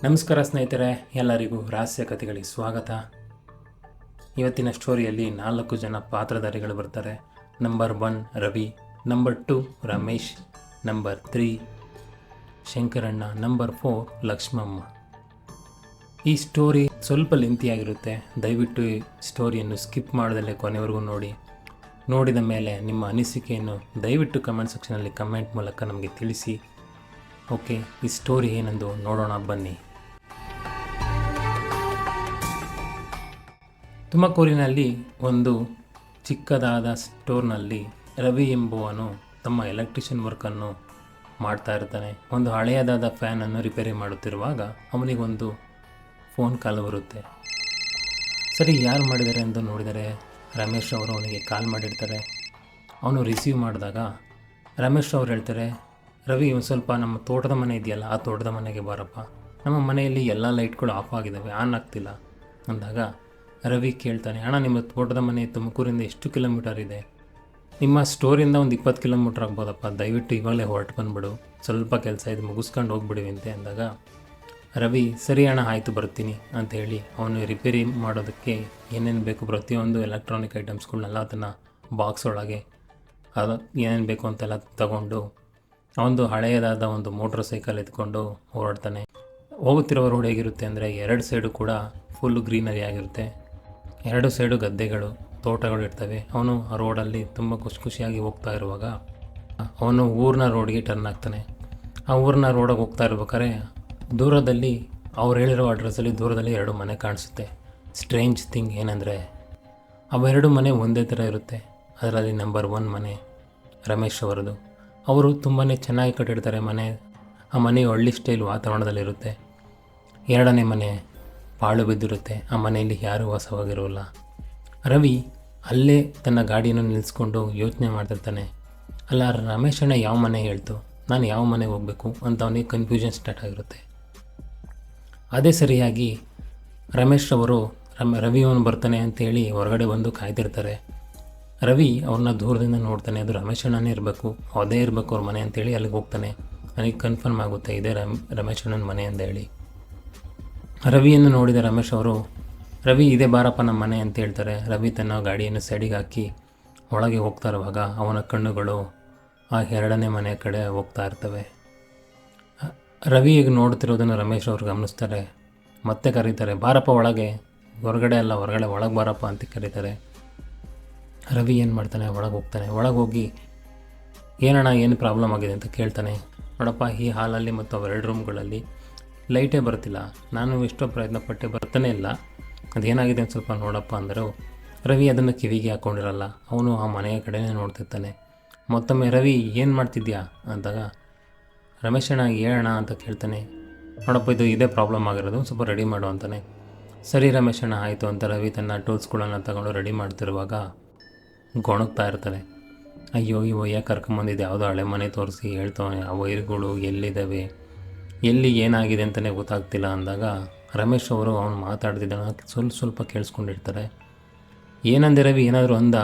ನಮಸ್ಕಾರ ಸ್ನೇಹಿತರೆ, ಎಲ್ಲರಿಗೂ ರಹಸ್ಯ ಕಥೆಗಳಿಗೆ ಸ್ವಾಗತ. ಇವತ್ತಿನ ಸ್ಟೋರಿಯಲ್ಲಿ 4 ಜನ ಪಾತ್ರಧಾರಿಗಳು ಬರ್ತಾರೆ. Number 1 Ravi, number 2 Ramesh, number 3 Shankaranna, number 4 Lakshmamma. ಈ ಸ್ಟೋರಿ ಸ್ವಲ್ಪ ಲೆಂತಿಯಾಗಿರುತ್ತೆ. ದಯವಿಟ್ಟು ಈ ಸ್ಟೋರಿಯನ್ನು ಸ್ಕಿಪ್ ಮಾಡದಲ್ಲೇ ಕೊನೆವರೆಗೂ ನೋಡಿದ ಮೇಲೆ ನಿಮ್ಮ ಅನಿಸಿಕೆಯನ್ನು ದಯವಿಟ್ಟು ಕಮೆಂಟ್ ಸೆಕ್ಷನಲ್ಲಿ ಕಮೆಂಟ್ ಮೂಲಕ ನಮಗೆ ತಿಳಿಸಿ. ಓಕೆ, ಈ ಸ್ಟೋರಿ ಏನೆಂದು ನೋಡೋಣ ಬನ್ನಿ. ತುಮಕೂರಿನಲ್ಲಿ ಒಂದು ಚಿಕ್ಕದಾದ ಸ್ಟೋರ್ನಲ್ಲಿ ರವಿ ಎಂಬುವನು ತಮ್ಮ ಎಲೆಕ್ಟ್ರಿಷಿಯನ್ ವರ್ಕನ್ನು ಮಾಡ್ತಾ ಇರ್ತಾನೆ. ಒಂದು ಹಳೆಯದಾದ ಫ್ಯಾನನ್ನು ರಿಪೇರಿ ಮಾಡುತ್ತಿರುವಾಗ ಅವನಿಗೊಂದು ಫೋನ್ ಕಾಲ್ ಬರುತ್ತೆ. ಸರಿ, ಯಾರು ಮಾಡಿದ್ದಾರೆ ಎಂದು ನೋಡಿದರೆ ರಮೇಶ್ ಅವರು ಅವನಿಗೆ ಕಾಲ್ ಮಾಡಿರ್ತಾರೆ. ಅವನು ರಿಸೀವ್ ಮಾಡಿದಾಗ ರಮೇಶ್ ಅವರು ಹೇಳ್ತಾರೆ, ರವಿ ಒಂದು ಸ್ವಲ್ಪ ನಮ್ಮ ತೋಟದ ಮನೆ ಇದೆಯಲ್ಲ, ಆ ತೋಟದ ಮನೆಗೆ ಬಾರಪ್ಪ, ನಮ್ಮ ಮನೆಯಲ್ಲಿ ಎಲ್ಲ ಲೈಟ್ಗಳು ಆಫ್ ಆಗಿದ್ದಾವೆ, ಆನ್ ಆಗ್ತಿಲ್ಲ ಅಂದಾಗ ರವಿ ಕೇಳ್ತಾನೆ, ಅಣ್ಣ ನಿಮ್ಮ ತೋಟದ ಮನೆ ತುಮಕೂರಿಂದ ಎಷ್ಟು ಕಿಲೋಮೀಟರ್ ಇದೆ? ನಿಮ್ಮ ಸ್ಟೋರಿಂದ ಒಂದು 20 ಕಿಲೋಮೀಟ್ರ್ ಆಗ್ಬೋದಪ್ಪ, ದಯವಿಟ್ಟು ಇವಾಗಲೇ ಹೊರಟು ಬಂದುಬಿಡು, ಸ್ವಲ್ಪ ಕೆಲಸ ಇದೆ ಮುಗಿಸ್ಕೊಂಡು ಹೋಗ್ಬಿಡುವಂತೆ ಅಂದಾಗ ರವಿ ಸರಿ ಅಣ್ಣ ಆಯಿತು ಬರ್ತೀನಿ ಅಂತ ಹೇಳಿ ಅವನು ರಿಪೇರಿ ಮಾಡೋದಕ್ಕೆ ಏನೇನು ಬೇಕು ಪ್ರತಿಯೊಂದು ಎಲೆಕ್ಟ್ರಾನಿಕ್ ಐಟಮ್ಸ್ಗಳನ್ನೆಲ್ಲ ಅದನ್ನು ಬಾಕ್ಸ್ ಒಳಗೆ ಅದು ಏನೇನು ಬೇಕು ಅಂತೆಲ್ಲ ತಗೊಂಡು ಅವನು ಹಳೆಯದಾದ ಒಂದು ಮೋಟ್ರ್ ಸೈಕಲ್ ಎತ್ಕೊಂಡು ಹೊರಡ್ತಾನೆ. ಹೋಗುತ್ತಿರೋ ರೋಡ್ ಹೇಗಿರುತ್ತೆ ಅಂದರೆ 2 ಸೈಡು ಕೂಡ ಫುಲ್ ಗ್ರೀನರಿ ಆಗಿರುತ್ತೆ. 2 ಸೈಡು ಗದ್ದೆಗಳು, ತೋಟಗಳು ಇರ್ತವೆ. ಅವನು ಆ ರೋಡಲ್ಲಿ ತುಂಬ ಖುಷಿಯಾಗಿ ಹೋಗ್ತಾ ಇರುವಾಗ ಅವನು ಊರಿನ ರೋಡ್ಗೆ ಟರ್ನ್ ಆಗ್ತಾನೆ. ಆ ಊರಿನ ರೋಡಿಗೆ ಹೋಗ್ತಾ ಇರ್ಬೇಕಾದ್ರೆ ದೂರದಲ್ಲಿ ಅವ್ರು ಹೇಳಿರೋ ಅಡ್ರೆಸ್ಸಲ್ಲಿ ದೂರದಲ್ಲಿ 2 ಮನೆ ಕಾಣಿಸುತ್ತೆ. ಸ್ಟ್ರೇಂಜ್ ಥಿಂಗ್ ಏನಂದರೆ ಅವೆರಡು ಮನೆ ಒಂದೇ ಥರ ಇರುತ್ತೆ. ಅದರಲ್ಲಿ ನಂಬರ್ 1 ಮನೆ ರಮೇಶ್ ಅವರದು. ಅವರು ತುಂಬಾ ಚೆನ್ನಾಗಿ ಕಟ್ಟಿರ್ತಾರೆ ಮನೆ. ಆ ಮನೆ ಹಳ್ಳಿ ಸ್ಟೈಲ್ ವಾತಾವರಣದಲ್ಲಿರುತ್ತೆ. 2ನೇ ಮನೆ ಪಾಳು ಬಿದ್ದಿರುತ್ತೆ. ಆ ಮನೆಯಲ್ಲಿ ಯಾರೂ ವಾಸವಾಗಿರೋಲ್ಲ. ರವಿ ಅಲ್ಲೇ ತನ್ನ ಗಾಡಿಯನ್ನು ನಿಲ್ಲಿಸ್ಕೊಂಡು ಯೋಚನೆ ಮಾಡ್ತಿರ್ತಾನೆ, ಅಲ್ಲ ರಮೇಶಣ್ಣ ಯಾವ ಮನೆ ಹೇಳ್ತು, ನಾನು ಯಾವ ಮನೆಗೆ ಹೋಗಬೇಕು ಅಂತ ಅವನಿಗೆ ಕನ್ಫ್ಯೂಷನ್ ಸ್ಟಾರ್ಟ್ ಆಗಿರುತ್ತೆ. ಅದೇ ಸರಿಯಾಗಿ ರಮೇಶ್ ಅವರು ರವಿ ಅವನು ಬರ್ತಾನೆ ಅಂತೇಳಿ ಹೊರಗಡೆ ಬಂದು ಕಾಯ್ತಿರ್ತಾರೆ. ರವಿ ಅವ್ರನ್ನ ದೂರದಿಂದ ನೋಡ್ತಾನೆ, ಅದು ರಮೇಶಣ್ಣನೇ ಇರಬೇಕು, ಅದೇ ಇರಬೇಕು ಅವ್ರ ಮನೆ ಅಂತೇಳಿ ಅಲ್ಲಿಗೆ ಹೋಗ್ತಾನೆ. ನನಗೆ ಕನ್ಫರ್ಮ್ ಆಗುತ್ತೆ ಇದೇ ರಮೇಶಣ್ಣನ ಮನೆ ಅಂತ ಹೇಳಿ. ರವಿಯನ್ನು ನೋಡಿದ ರಮೇಶ್ ಅವರು, ರವಿ ಇದೇ ಬಾರಪ್ಪ ನಮ್ಮ ಮನೆ ಅಂತ ಹೇಳ್ತಾರೆ. ರವಿ ತನ್ನ ಗಾಡಿಯನ್ನು ಸೈಡಿಗೆ ಹಾಕಿ ಒಳಗೆ ಹೋಗ್ತಾ ಇರುವಾಗ ಅವನ ಕಣ್ಣುಗಳು ಆ 2ನೇ ಮನೆ ಕಡೆ ಹೋಗ್ತಾ ಇರ್ತವೆ. ರವಿ ಈಗ ನೋಡ್ತಿರೋದನ್ನು ರಮೇಶ್ ಅವರು ಗಮನಿಸ್ತಾರೆ. ಮತ್ತೆ ಕರೀತಾರೆ, ಬಾರಪ್ಪ ಒಳಗೆ, ಹೊರಗಡೆ ಅಲ್ಲ ಒಳಗೆ ಬಾರಪ್ಪ ಅಂತ ಕರೀತಾರೆ. ರವಿ ಏನು ಮಾಡ್ತಾನೆ, ಒಳಗೆ ಹೋಗ್ತಾನೆ. ಒಳಗೆ ಹೋಗಿ ಏನಣ್ಣ ಏನು ಪ್ರಾಬ್ಲಮ್ ಆಗಿದೆ ಅಂತ ಕೇಳ್ತಾನೆ. ನೋಡಪ್ಪ, ಈ ಹಾಲಲ್ಲಿ ಮತ್ತು ಅವೆರಡು ರೂಮ್ಗಳಲ್ಲಿ ಲೈಟೇ ಬರ್ತಿಲ್ಲ, ನಾನು ಎಷ್ಟೋ ಪ್ರಯತ್ನಪಟ್ಟೆ ಬರ್ತಾನೆ ಇಲ್ಲ, ಅದೇನಾಗಿದೆ ಅಂತ ಸ್ವಲ್ಪ ನೋಡಪ್ಪ ಅಂದರು. ರವಿ ಅದನ್ನು ಕಿವಿಗೆ ಹಾಕ್ಕೊಂಡಿರಲ್ಲ. ಅವನು ಆ ಮನೆಯ ಕಡೆನೇ ನೋಡ್ತಿರ್ತಾನೆ. ಮತ್ತೊಮ್ಮೆ ರವಿ ಏನು ಮಾಡ್ತಿದ್ಯಾ ಅಂದಾಗ ರಮೇಶಣ್ಣ ಹೇಳೋಣ ಅಂತ ಕೇಳ್ತಾನೆ. ನೋಡಪ್ಪ ಇದೇ ಪ್ರಾಬ್ಲಮ್ ಆಗಿರೋದು, ಸ್ವಲ್ಪ ರೆಡಿ ಮಾಡು ಅಂತಾನೆ. ಸರಿ ರಮೇಶಣ್ಣ ಆಯಿತು ಅಂತ ರವಿ ತನ್ನ ಟೂಲ್ಸ್ಗಳನ್ನು ತಗೊಂಡು ರೆಡಿ ಮಾಡ್ತಿರುವಾಗ ಗೊಣಗ್ತಾ ಇರ್ತಾನೆ. ಅಯ್ಯೋ ಈ ಒಯ್ಯ ಕರ್ಕೊಂಬಂದಿದ್ದು ಯಾವುದೋ ಹಳೆ ಮನೆ ತೋರಿಸಿ ಹೇಳ್ತಾನೆ, ಆ ವೈರ್ಗಳು ಎಲ್ಲಿದ್ದಾವೆ, ಎಲ್ಲಿ ಏನಾಗಿದೆ ಅಂತಲೇ ಗೊತ್ತಾಗ್ತಿಲ್ಲ ಅಂದಾಗ ರಮೇಶ್ ಅವರು ಅವನು ಮಾತಾಡ್ತಿದ್ದಾನೆ ಸ್ವಲ್ಪ ಕೇಳಿಸ್ಕೊಂಡಿರ್ತಾರೆ. ಏನಂದೆ ರವಿ, ಏನಾದರೂ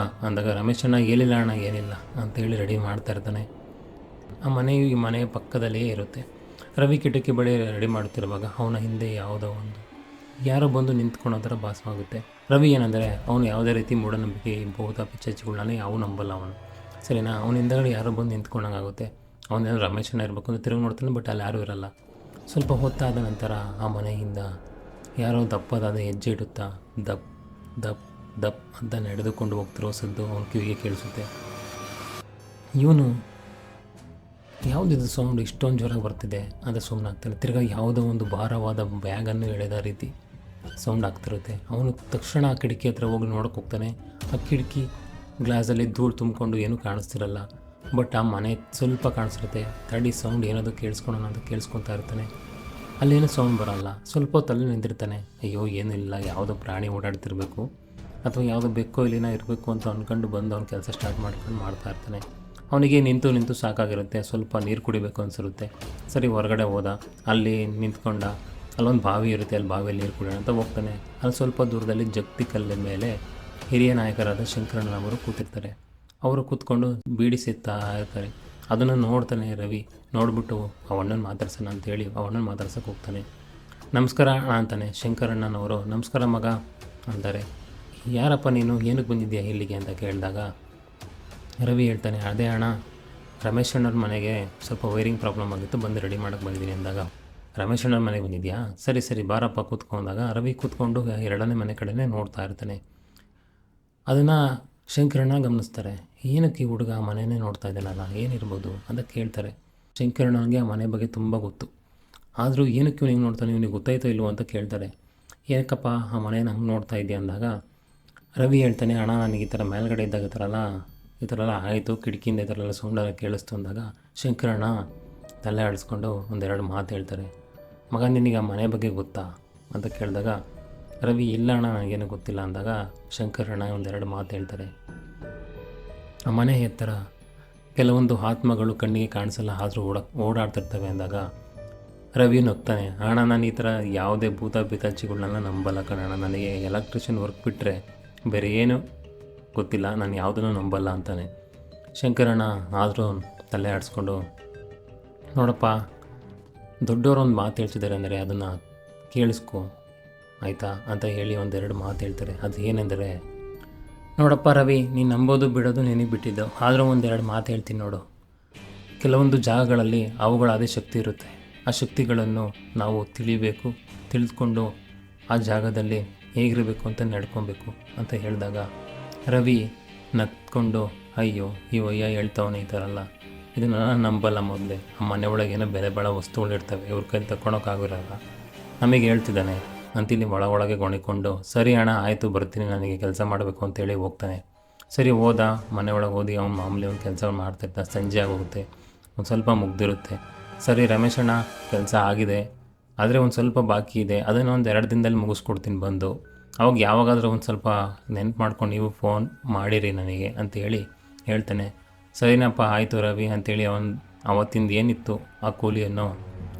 ಅಂದಾಗ ರಮೇಶಣ್ಣ ಹೇಳಿಲ್ಲ ಅಣ್ಣ ಏನಿಲ್ಲ ಅಂತೇಳಿ ರೆಡಿ ಮಾಡ್ತಾ ಇರ್ತಾನೆ. ಆ ಮನೆಯು ಈ ಮನೆಯ ಪಕ್ಕದಲ್ಲಿಯೇ ಇರುತ್ತೆ. ರವಿ ಕಿಟಕಿ ಬಳಿ ರೆಡಿ ಮಾಡ್ತಿರುವಾಗ ಅವನ ಹಿಂದೆ ಯಾರೋ ಬಂದು ನಿಂತ್ಕೊಳ್ಳೋ ಥರ ಭಾಸವಾಗುತ್ತೆ. ರವಿ ಏನಂದರೆ ಅವನು ಯಾವುದೇ ರೀತಿ ಮೂಢನಂಬಿಕೆ ಭೂತ ಪಿಚ್ಚಾಚಿಗಳನ್ನ ಯಾವ ನಂಬಲ್ಲ ಅವನು, ಸರಿನಾ. ಅವನ ಹಿಂದಗಡೆ ಯಾರೋ ಬಂದು ನಿಂತ್ಕೊಂಡಂಗಾಗುತ್ತೆ. ಅವನೇನು ರಮೇಶಣ್ಣ ಇರಬೇಕು ಅಂತ ತಿರುಗಿ ನೋಡ್ತಾನೆ, ಬಟ್ ಅಲ್ಲಿ ಯಾರೂ ಇರಲ್ಲ. ಸ್ವಲ್ಪ ಹೊತ್ತಾದ ನಂತರ ಆ ಮನೆಯಿಂದ ಯಾರೋ ದಪ್ಪದಾದ ಹೆಜ್ಜೆ ಇಡುತ್ತಾ ದಪ್ ದಪ್ ದಪ್ ಅಂತ ನಡೆದುಕೊಂಡು ಹೋಗ್ತಿರೋ ಸದ್ದು ಅವನ ಕಿವಿಗೆ ಕೇಳಿಸುತ್ತೆ. ಇವನು ಯಾವುದಿದು ಸೌಂಡ್ ಇಷ್ಟೊಂದು ಜೋರಾಗಿ ಬರ್ತಿದೆ ಅಂತ ಸುಮ್ಮನೆ ಆಗ್ತಾನೆ. ತಿರ್ಗಾ ಯಾವುದೋ ಒಂದು ಭಾರವಾದ ಬ್ಯಾಗನ್ನು ಎಳೆದ ರೀತಿ ಸೌಂಡ್ ಆಗ್ತಿರುತ್ತೆ. ಅವನು ತಕ್ಷಣ ಆ ಕಿಟಕಿ ಹತ್ರ ಹೋಗಿ ನೋಡೋಕೆ ಹೋಗ್ತಾನೆ. ಆ ಕಿಟಕಿ ಗ್ಲಾಸಲ್ಲಿ ಧೂಳು ತುಂಬಿಕೊಂಡು ಏನೂ ಕಾಣಿಸ್ತಿರಲ್ಲ, ಬಟ್ ಆ ಮನೆ ಸ್ವಲ್ಪ ಕಾಣಿಸಿರುತ್ತೆ. ತಡಿ ಸೌಂಡ್ ಏನಾದರೂ ಕೇಳಿಸ್ಕೊಳೋಣ ಅಂತ ಕೇಳಿಸ್ಕೊತಾ ಇರ್ತಾನೆ. ಅಲ್ಲೇನೂ ಸೌಂಡ್ ಬರೋಲ್ಲ. ಸ್ವಲ್ಪ ಹೊತ್ತಲ್ಲಿ ನಿಂತಿರ್ತಾನೆ. ಅಯ್ಯೋ ಏನಿಲ್ಲ, ಯಾವುದೋ ಪ್ರಾಣಿ ಓಡಾಡ್ತಿರ್ಬೇಕು ಅಥವಾ ಯಾವುದೋ ಬೆಕ್ಕೋ ಇಲ್ಲಿನ ಇರಬೇಕು ಅಂತ ಅಂದ್ಕೊಂಡು ಬಂದು ಅವ್ನ ಕೆಲಸ ಸ್ಟಾರ್ಟ್ ಮಾಡ್ತಾ ಇರ್ತಾನೆ. ಅವನಿಗೆ ನಿಂತು ಸಾಕಾಗಿರುತ್ತೆ. ಸ್ವಲ್ಪ ನೀರು ಕುಡಿಬೇಕು ಅನಿಸಿರುತ್ತೆ. ಸರಿ ಹೊರಗಡೆ ಹೋದ. ಅಲ್ಲಿ ನಿಂತ್ಕೊಂಡ. ಅಲ್ಲೊಂದು ಬಾವಿ ಇರುತ್ತೆ, ಅಲ್ಲಿ ಬಾವಿಯಲ್ಲಿ ನೀರು ಕುಡಿಯೋಣ ಅಂತ ಹೋಗ್ತಾನೆ. ಅಲ್ಲಿ ಸ್ವಲ್ಪ ದೂರದಲ್ಲಿ ಜಗತಿ ಕಲ್ಲಿನ ಮೇಲೆ ಹಿರಿಯ ನಾಯಕರಾದ ಶಂಕರಣ್ಣನವರು ಕೂತಿರ್ತಾರೆ. ಅವರು ಕೂತ್ಕೊಂಡು ಬೀಡಿ ಸೇದ್ತಾ ಇರ್ತಾರೆ. ಅದನ್ನು ನೋಡ್ತಾನೆ ರವಿ. ನೋಡಿಬಿಟ್ಟು ಅವಣ್ಣನ ಮಾತಾಡ್ಸೋಣ ಅಂತೇಳಿ ಅವಣ್ಣನ ಮಾತಾಡ್ಸೋಕೆ ಹೋಗ್ತಾನೆ. ನಮಸ್ಕಾರ ಅಣ್ಣ ಅಂತಾನೆ. ಶಂಕರಣ್ಣನವರು ನಮಸ್ಕಾರ ಮಗ ಅಂತಾರೆ. ಯಾರಪ್ಪ ನೀನು, ಏನಕ್ಕೆ ಬಂದಿದ್ದೀಯಾ ಇಲ್ಲಿಗೆ ಅಂತ ಕೇಳಿದಾಗ ರವಿ ಹೇಳ್ತಾನೆ, ಅದೇ ಅಣ್ಣ ರಮೇಶ್ ಅಣ್ಣವ್ರ ಮನೆಗೆ ಸ್ವಲ್ಪ ವೈರಿಂಗ್ ಪ್ರಾಬ್ಲಮ್ ಆಗಿತ್ತು, ಬಂದು ರೆಡಿ ಮಾಡೋಕ್ಕೆ ಬಂದಿದ್ದೀನಿ ಅಂದಾಗ, ರಮೇಶ್ ಅಣ್ಣವ್ರ ಮನೆಗೆ ಬಂದಿದ್ಯಾ, ಸರಿ ಸರಿ ಬಾರಪ್ಪ ಕೂತ್ಕೊಂಡಾಗ ರವಿ ಕೂತ್ಕೊಂಡು ಎರಡನೇ ಮನೆ ಕಡೆನೇ ನೋಡ್ತಾ ಇರ್ತಾನೆ. ಅದನ್ನು ಶಂಕರಣ್ಣ ಗಮನಿಸ್ತಾರೆ. ಏನಕ್ಕೆ ಈ ಹುಡುಗ ಮನೆಯೇ ನೋಡ್ತಾ ಇದ್ದಾನಲ್ಲ, ಏನಿರ್ಬೋದು ಅಂತ ಕೇಳ್ತಾರೆ. ಶಂಕರಣ್ಣನಿಗೆ ಆ ಮನೆ ಬಗ್ಗೆ ತುಂಬ ಗೊತ್ತು. ಆದರೂ ಏನಕ್ಕೆ ಇವ್ನಿಗೆ ನೋಡ್ತಾನೆ, ಇವ್ನಿಗೆ ಗೊತ್ತಾಯ್ತೋ ಇಲ್ವೋ ಅಂತ ಕೇಳ್ತಾರೆ. ಏನಕ್ಕಪ್ಪ ಆ ಮನೇನ ಹಂಗೆ ನೋಡ್ತಾ ಇದೆಯಾ ಅಂದಾಗ ರವಿ ಹೇಳ್ತಾನೆ, ಅಣ್ಣ ನನಗೆ ಈ ಥರ ಮೇಲ್ಗಡೆ ಇದ್ದಾಗ ಈ ಥರ ಎಲ್ಲ ಆಯಿತು, ಕಿಟಕಿಯಿಂದ ಈ ಥರ ಎಲ್ಲ ಸೌಂಡೆಲ್ಲ ಕೇಳಿಸ್ತು ಅಂದಾಗ ಶಂಕರಣ್ಣ ತಲೆ ಆಡಿಸ್ಕೊಂಡು ಒಂದೆರಡು ಮಾತು ಹೇಳ್ತಾರೆ. ಮಗ ನಿನಗೆ ಆ ಮನೆ ಬಗ್ಗೆ ಗೊತ್ತಾ ಅಂತ ಕೇಳಿದಾಗ ರವಿ ಇಲ್ಲ ಅಣ್ಣ ನನಗೇನು ಗೊತ್ತಿಲ್ಲ ಅಂದಾಗ ಶಂಕರಣ್ಣ ಒಂದೆರಡು ಮಾತು ಹೇಳ್ತಾರೆ. ಆ ಮನೆ ಎತ್ತರ, ಕೆಲವೊಂದು ಆತ್ಮಗಳು ಕಣ್ಣಿಗೆ ಕಾಣಿಸಲ್ಲ ಆದರೂ ಓಡಾಡ್ತಿರ್ತವೆ ಅಂದಾಗ ರವಿ ನಗ್ತಾನೆ. ಅಣ್ಣ ನಾನು ಈ ಥರ ಯಾವುದೇ ಭೂತ ಪಿತಾಚಿಗಳನ್ನೆಲ್ಲ ನಂಬಲ್ಲ ಕಣಣ್ಣ, ನನಗೆ ಎಲೆಕ್ಟ್ರಿಷಿಯನ್ ವರ್ಕ್ ಬಿಟ್ಟರೆ ಬೇರೆ ಏನು ಗೊತ್ತಿಲ್ಲ, ನಾನು ಯಾವುದನ್ನು ನಂಬಲ್ಲ ಅಂತಾನೆ. ಶಂಕರಣ್ಣ ಆದರೂ ತಲೆ ಆಡಿಸ್ಕೊಂಡು, ನೋಡಪ್ಪ ದೊಡ್ಡವರು ಒಂದು ಮಾತು ಹೇಳ್ತಿದ್ದಾರೆ ಅಂದರೆ ಅದನ್ನು ಕೇಳಿಸ್ಕೊ ಆಯಿತಾ ಅಂತ ಹೇಳಿ ಒಂದೆರಡು ಮಾತು ಹೇಳ್ತಾರೆ. ಅದು ಏನೆಂದರೆ, ನೋಡಪ್ಪ ರವಿ, ನೀನು ನಂಬೋದು ಬಿಡೋದು ನಿನಗೆ ಬಿಟ್ಟಿದ್ದು, ಆದರೂ ಒಂದೆರಡು ಮಾತು ಹೇಳ್ತೀನಿ ನೋಡು. ಕೆಲವೊಂದು ಜಾಗಗಳಲ್ಲಿ ಅವುಗಳಾದ ಶಕ್ತಿ ಇರುತ್ತೆ. ಆ ಶಕ್ತಿಗಳನ್ನು ನಾವು ತಿಳಿದುಕೊಂಡು ಆ ಜಾಗದಲ್ಲಿ ಹೇಗಿರಬೇಕು ಅಂತ ನಡ್ಕೊಬೇಕು ಅಂತ ಹೇಳಿದಾಗ ರವಿ ನಕ್ಕೊಂಡು, ಅಯ್ಯೋ ಈ ವಯ್ಯ ಹೇಳ್ತಾವನೆ ಈ ಥರ ಅಲ್ಲ, ಇದನ್ನು ನಾನು ನಂಬಲ್ಲ. ಮೊದಲೇ ಆ ಮನೆ ಒಳಗೆ ಏನೋ ಬೆಲೆ ಬಾಳೋ ವಸ್ತುಗಳಿರ್ತವೆ, ಇವ್ರ ಕೈಲಿ ತಗೊಳಕ್ಕಾಗಿರಲ್ಲ, ನಮಗೆ ಹೇಳ್ತಿದ್ದಾನೆ ಅಂತಿಲ್ಲಿ ಒಳಗೆ ಗೊಣಿಕೊಂಡು, ಸರಿ ಅಣ್ಣ ಆಯಿತು ಬರ್ತೀನಿ, ನನಗೆ ಕೆಲಸ ಮಾಡಬೇಕು ಅಂತೇಳಿ ಹೋಗ್ತಾನೆ. ಸರಿ ಹೋದ, ಮನೆ ಒಳಗೆ ಓದಿ ಅವ್ನು ಮಾಮೂಲಿ ಒಂದು ಕೆಲಸ ಮಾಡ್ತಿರ್ತಾನೆ. ಸಂಜೆ ಆಗೋಗುತ್ತೆ, ಒಂದು ಸ್ವಲ್ಪ ಮುಗ್ದಿರುತ್ತೆ. ಸರಿ ರಮೇಶ್ ಅಣ್ಣ ಕೆಲಸ ಆಗಿದೆ, ಆದರೆ ಒಂದು ಸ್ವಲ್ಪ ಬಾಕಿ ಇದೆ, ಅದನ್ನು ಒಂದು 2 ದಿನದಲ್ಲಿ ಮುಗಿಸ್ಕೊಡ್ತೀನಿ ಬಂದು, ಅವಾಗ ಯಾವಾಗಾದರೂ ಒಂದು ಸ್ವಲ್ಪ ನೆನ್ಪು ಮಾಡ್ಕೊಂಡು ನೀವು ಫೋನ್ ಮಾಡಿರಿ ನನಗೆ ಅಂತೇಳಿ ಹೇಳ್ತಾನೆ. ಸರಿನಪ್ಪ ಆಯಿತು ರವಿ ಅಂತೇಳಿ ಅವತ್ತಿಂದ ಏನಿತ್ತು ಆ ಕೂಲಿಯನ್ನು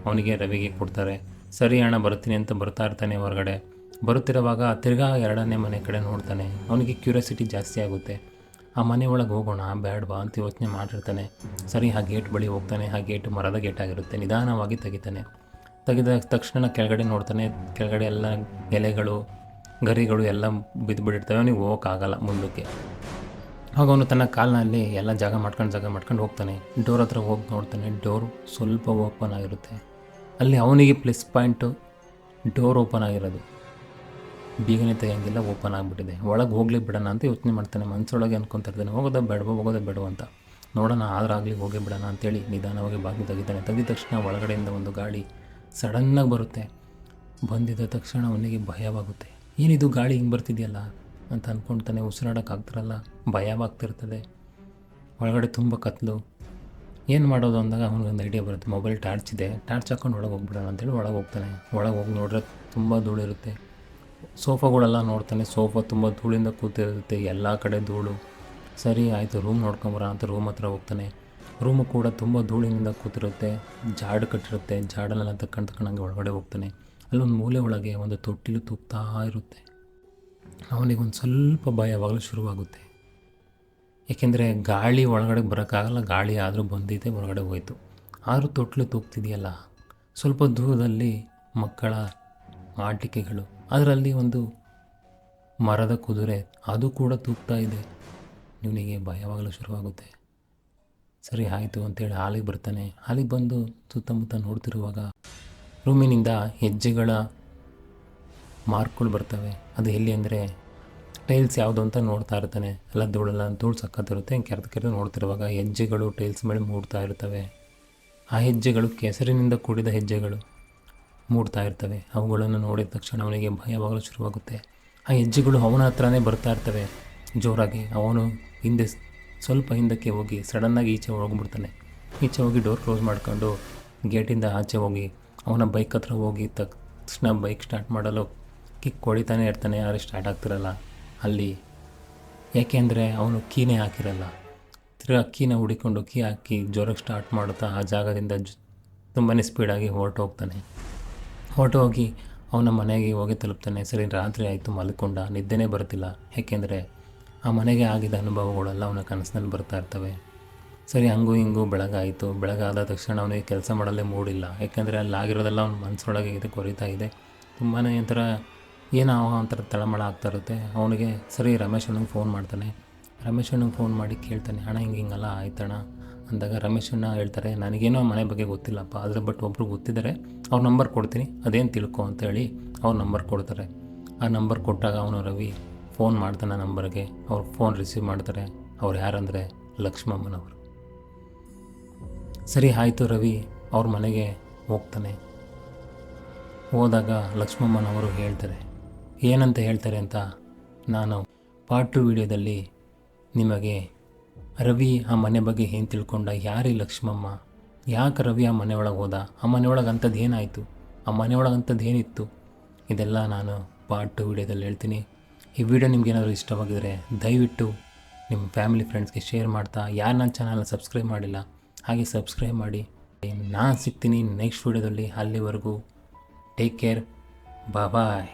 ಅವನಿಗೆ ರವಿಗೆ ಕೊಡ್ತಾರೆ. ಸರಿ ಅಣ್ಣ ಬರ್ತೀನಿ ಅಂತ ಬರ್ತಾ ಇರ್ತಾನೆ. ಹೊರಗಡೆ ಬರುತ್ತಿರುವಾಗ ತಿರ್ಗಾ 2ನೇ ಮನೆ ಕಡೆ ನೋಡ್ತಾನೆ. ಅವನಿಗೆ ಕ್ಯೂರಿಯಾಸಿಟಿ ಜಾಸ್ತಿ ಆಗುತ್ತೆ. ಆ ಮನೆ ಒಳಗೆ ಹೋಗೋಣ ಬೇಡವಾ ಅಂತ ಯೋಚನೆ ಮಾಡಿರ್ತಾನೆ. ಸರಿ ಆ ಗೇಟ್ ಬಳಿ ಹೋಗ್ತಾನೆ. ಆ ಗೇಟು ಮರದ ಗೇಟ್ ಆಗಿರುತ್ತೆ. ನಿಧಾನವಾಗಿ ತೆಗಿತಾನೆ. ತೆಗೆದ ತಕ್ಷಣ ಕೆಳಗಡೆ ನೋಡ್ತಾನೆ. ಕೆಳಗಡೆ ಎಲ್ಲ ಎಲೆಗಳು ಗರಿಗಳು ಎಲ್ಲ ಬಿದ್ದುಬಿಟ್ಟಿರ್ತವೆ. ಅವನಿಗೆ ಹೋಗೋಕ್ಕಾಗಲ್ಲ ಮುಂದಕ್ಕೆ. ಆಗ ಅವನು ತನ್ನ ಕಾಲಿನಲ್ಲಿ ಎಲ್ಲ ಜಾಗ ಮಾಡ್ಕೊಂಡು ಹೋಗ್ತಾನೆ. ಡೋರ್ ಹತ್ರ ಹೋಗಿ ನೋಡ್ತಾನೆ. ಡೋರ್ ಸ್ವಲ್ಪ ಓಪನ್ ಆಗಿರುತ್ತೆ. ಅಲ್ಲಿ ಅವನಿಗೆ ಪ್ಲಸ್ ಪಾಯಿಂಟು ಡೋರ್ ಓಪನ್ ಆಗಿರೋದು, ಬೀಗನೆ ತೆಗೆಯಂಗಿಲ್ಲ, ಓಪನ್ ಆಗಿಬಿಟ್ಟಿದೆ. ಒಳಗೆ ಹೋಗಲಿ ಬಿಡೋಣ ಅಂತ ಯೋಚನೆ ಮಾಡ್ತಾನೆ. ಮನಸ್ಸೊಳಗೆ ಅನ್ಕೊತಿರ್ತಾನೆ, ಹೋಗೋದೇ ಬೇಡವೋ ಅಂತ. ನೋಡೋಣ ಆದ್ರಾಗಲಿ ಹೋಗೇ ಬಿಡೋಣ ಅಂತೇಳಿ ನಿಧಾನವಾಗಿ ಬಾಗಿಲು ತೆಗಿತಾನೆ. ತೆಗೆದ ತಕ್ಷಣ ಒಳಗಡೆಯಿಂದ ಒಂದು ಗಾಳಿ ಸಡನ್ನಾಗಿ ಬರುತ್ತೆ. ಬಂದಿದ್ದ ತಕ್ಷಣ ಅವನಿಗೆ ಭಯವಾಗುತ್ತೆ. ಏನಿದು ಗಾಳಿ ಹಿಂಗೆ ಬರ್ತಿದೆಯಲ್ಲ ಅಂತ ಅಂದ್ಕೊಳ್ತಾನೆ. ಉಸಿರಾಡೋಕ್ಕಾಗ್ತಿರಲ್ಲ, ಭಯವಾಗ್ತಿರ್ತದೆ. ಒಳಗಡೆ ತುಂಬ ಕತ್ಲು. ಏನು ಮಾಡೋದು ಅಂದಾಗ ಅವನಿಗೊಂದು ಐಡಿಯಾ ಬರುತ್ತೆ. ಮೊಬೈಲ್ ಟಾರ್ಚ್ ಇದೆ, ಟಾರ್ಚ್ ಹಾಕ್ಕೊಂಡು ಒಳಗೆ ಹೋಗ್ಬಿಡೋಣ ಅಂತೇಳಿ ಒಳಗೆ ಹೋಗ್ತಾನೆ. ಒಳಗೆ ಹೋಗಿ ನೋಡ್ರೆ ತುಂಬ ಧೂಳಿರುತ್ತೆ. ಸೋಫಾಗಳೆಲ್ಲ ನೋಡ್ತಾನೆ. ಸೋಫಾ ತುಂಬ ಧೂಳಿಂದ ಕೂತಿರುತ್ತೆ, ಎಲ್ಲ ಕಡೆ ಧೂಳು. ಸರಿ ಆಯಿತು ರೂಮ್ ನೋಡ್ಕೊಂಬರ ಅಂತ ರೂಮ್ ಹತ್ರ ಹೋಗ್ತಾನೆ. ರೂಮು ಕೂಡ ತುಂಬ ಧೂಳಿನಿಂದ ಕೂತಿರುತ್ತೆ, ಜಾಡು ಕಟ್ಟಿರುತ್ತೆ. ಜಾಡನ್ನೆಲ್ಲ ತಕ್ಕಂಗೆ ಒಳಗಡೆ ಹೋಗ್ತಾನೆ. ಅಲ್ಲೊಂದು ಮೂಲೆ ಒಳಗೆ ಒಂದು ತೊಟ್ಟಿಲು ತೂಗ್ತಾ ಇರುತ್ತೆ. ಅವನಿಗೊಂದು ಸ್ವಲ್ಪ ಭಯವಾಗಲು ಶುರುವಾಗುತ್ತೆ. ಏಕೆಂದರೆ ಗಾಳಿ ಒಳಗಡೆ ಬರೋಕ್ಕಾಗಲ್ಲ. ಗಾಳಿ ಆದರೂ ಬಂದಿದೆ, ಹೊರಗಡೆ ಹೋಯಿತು. ಆದರೂ ತೊಟ್ಲು ತೂಗ್ತಿದೆಯಲ್ಲ. ಸ್ವಲ್ಪ ದೂರದಲ್ಲಿ ಮಕ್ಕಳ ಆಟಿಕೆಗಳು, ಅದರಲ್ಲಿ ಒಂದು ಮರದ ಕುದುರೆ, ಅದು ಕೂಡ ತೂಗ್ತಾ ಇದೆ. ಇವನಿಗೆ ಭಯವಾಗಲು ಶುರುವಾಗುತ್ತೆ. ಸರಿ ಆಯಿತು ಅಂತೇಳಿ ಹಾಲಿಗೆ ಬರ್ತಾನೆ. ಹಾಲಿಗೆ ಬಂದು ಸುತ್ತಮುತ್ತ ನೋಡ್ತಿರುವಾಗ ರೂಮಿನಿಂದ ಹೆಜ್ಜೆಗಳ ಮಾರ್ಕ್ಗಳು ಬರ್ತವೆ. ಅದು ಎಲ್ಲಿ ಅಂದರೆ ಟೈಲ್ಸ್ ಯಾವುದು ಅಂತ ನೋಡ್ತಾ ಇರ್ತಾನೆ. ಎಲ್ಲ ಧೂಳು ಸಕ್ಕತ್ತಿರುತ್ತೆ. ಕೆರೆದು ನೋಡ್ತಿರುವಾಗ ಹೆಜ್ಜೆಗಳು ಟೈಲ್ಸ್ ಮೇಲೆ ಮೂಡ್ತಾ ಇರ್ತವೆ. ಆ ಹೆಜ್ಜೆಗಳು ಕೆಸರಿನಿಂದ ಕೂಡಿದ ಹೆಜ್ಜೆಗಳು ಮೂಡ್ತಾ ಇರ್ತವೆ. ಅವುಗಳನ್ನು ನೋಡಿದ ತಕ್ಷಣ ಅವನಿಗೆ ಭಯವಾಗಲು ಶುರುವಾಗುತ್ತೆ. ಆ ಹೆಜ್ಜೆಗಳು ಅವನ ಹತ್ರನೇ ಬರ್ತಾ ಇರ್ತವೆ ಜೋರಾಗಿ. ಅವನು ಸ್ವಲ್ಪ ಹಿಂದಕ್ಕೆ ಹೋಗಿ ಸಡನ್ನಾಗಿ ಈಚೆ ಹೋಗ್ಬಿಡ್ತಾನೆ. ಈಚೆ ಹೋಗಿ ಡೋರ್ ಕ್ಲೋಸ್ ಮಾಡ್ಕೊಂಡು ಗೇಟಿಂದ ಆಚೆ ಹೋಗಿ ಅವನ ಬೈಕ್ ಹತ್ರ ಹೋಗಿ ತಕ್ಷಣ ಬೈಕ್ ಸ್ಟಾರ್ಟ್ ಮಾಡಲು ಕಿಕ್ ಹೊಡಿತಾನೆ ಇರ್ತಾನೆ. ಆದರೆ ಸ್ಟಾರ್ಟ್ ಆಗ್ತಿರಲ್ಲ ಅಲ್ಲಿ. ಏಕೆಂದರೆ ಅವನು ಕೀನೇ ಹಾಕಿರಲ್ಲ. ತಿರ್ಗಿ ಕೀನ ಹುಡಿಕೊಂಡು ಕೀ ಹಾಕಿ ಜೋರಾಗಿ ಸ್ಟಾರ್ಟ್ ಮಾಡುತ್ತಾ ಆ ಜಾಗದಿಂದ ತುಂಬಾ ಸ್ಪೀಡಾಗಿ ಹೊರಟು ಹೋಗಿ ಅವನ ಮನೆಗೆ ಹೋಗಿ ತಲುಪ್ತಾನೆ. ಸರಿ ರಾತ್ರಿ ಆಯಿತು, ಮಲ್ಕೊಂಡ. ನಿದ್ದೆನೇ ಬರ್ತಿಲ್ಲ. ಏಕೆಂದರೆ ಆ ಮನೆಗೆ ಆಗಿದ್ದ ಅನುಭವಗಳೆಲ್ಲ ಅವನ ಕನಸಿನಲ್ಲಿ ಬರ್ತಾ ಇರ್ತವೆ. ಸರಿ ಹಂಗೂ ಹಿಂಗೂ ಬೆಳಗಾಯಿತು. ಬೆಳಗಾದ ತಕ್ಷಣ ಅವನಿಗೆ ಕೆಲಸ ಮಾಡಲ್ಲೇ ಮೂಡಿಲ್ಲ. ಯಾಕೆಂದರೆ ಅಲ್ಲಿ ಆಗಿರೋದೆಲ್ಲ ಅವ್ನ ಮನಸ್ಸೊಳಗೆ ಇದು ಕೊರಿತಾ ಇದೆ. ತುಂಬಾ ಒಂಥರ ಏನೋ ಒಂಥರ ತಳಮಳ ಆಗ್ತಾ ಇರುತ್ತೆ ಅವನಿಗೆ. ಸರಿ ರಮೇಶ್ ಅಣ್ಣಂಗೆ ಫೋನ್ ಮಾಡ್ತಾನೆ. ರಮೇಶ್ ಅಣ್ಣಂಗೆ ಫೋನ್ ಮಾಡಿ ಕೇಳ್ತಾನೆ, ಅಣ್ಣ ಹಿಂಗೆಲ್ಲ ಆಯ್ತಣ್ಣ ಅಂದಾಗ ರಮೇಶ್ ಅಣ್ಣ ಹೇಳ್ತಾರೆ, ನನಗೇನೋ ಮನೆ ಬಗ್ಗೆ ಗೊತ್ತಿಲ್ಲಪ್ಪ, ಆದರೆ ಬಟ್ ಒಬ್ಬರು ಗೊತ್ತಿದ್ದಾರೆ, ಅವ್ರ ನಂಬರ್ ಕೊಡ್ತೀನಿ, ಅದೇನು ತಿಳ್ಕೊ ಅಂತೇಳಿ ಅವ್ರ ನಂಬರ್ ಕೊಡ್ತಾರೆ. ಆ ನಂಬರ್ ಕೊಟ್ಟಾಗ ಅವನು ರವಿ ಫೋನ್ ಮಾಡ್ತಾನೆ ನಂಬರ್ಗೆ. ಅವ್ರು ಫೋನ್ ರಿಸೀವ್ ಮಾಡ್ತಾರೆ. ಅವ್ರು ಯಾರಂದರೆ ಲಕ್ಷ್ಮಮ್ಮನವರು. ಸರಿ ಆಯಿತು, ರವಿ ಅವ್ರ ಮನೆಗೆ ಹೋಗ್ತಾನೆ. ಹೋದಾಗ ಲಕ್ಷ್ಮಮ್ಮನವರು ಹೇಳ್ತಾರೆ, ಏನಂತ ಹೇಳ್ತಾರೆ ಅಂತ ನಾನು ಪಾರ್ಟ್ 2 ವಿಡಿಯೋದಲ್ಲಿ ನಿಮಗೆ ರವಿ ಆ ಮನೆ ಬಗ್ಗೆ ಏನು ತಿಳ್ಕೊಂಡ, ಯಾರೀ ಲಕ್ಷ್ಮಮ್ಮ, ಯಾಕೆ ರವಿ ಆ ಮನೆಯೊಳಗೆ ಹೋದ, ಆ ಮನೆಯೊಳಗೆ ಅಂಥದ್ದು ಏನಾಯಿತು, ಆ ಮನೆಯೊಳಗೆ ಅಂಥದ್ದು ಏನಿತ್ತು, ಇದೆಲ್ಲ ನಾನು ಪಾರ್ಟ್ 2 ವಿಡಿಯೋದಲ್ಲಿ ಹೇಳ್ತೀನಿ. ಈ ವಿಡಿಯೋ ನಿಮ್ಗೇನಾದರೂ ಇಷ್ಟವಾಗಿದ್ದರೆ ದಯವಿಟ್ಟು ನಿಮ್ಮ ಫ್ಯಾಮಿಲಿ ಫ್ರೆಂಡ್ಸ್ಗೆ ಶೇರ್ ಮಾಡ್ತಾ, ಯಾರು ನನ್ನ ಚಾನಲ್ನ ಸಬ್ಸ್ಕ್ರೈಬ್ ಮಾಡಿಲ್ಲ ಹಾಗೆ ಸಬ್ಸ್ಕ್ರೈಬ್ ಮಾಡಿ. ನಾನು ಸಿಗ್ತೀನಿ ನೆಕ್ಸ್ಟ್ ವಿಡಿಯೋದಲ್ಲಿ. ಅಲ್ಲಿವರೆಗೂ ಟೇಕ್ ಕೇರ್, ಬಾಯ್.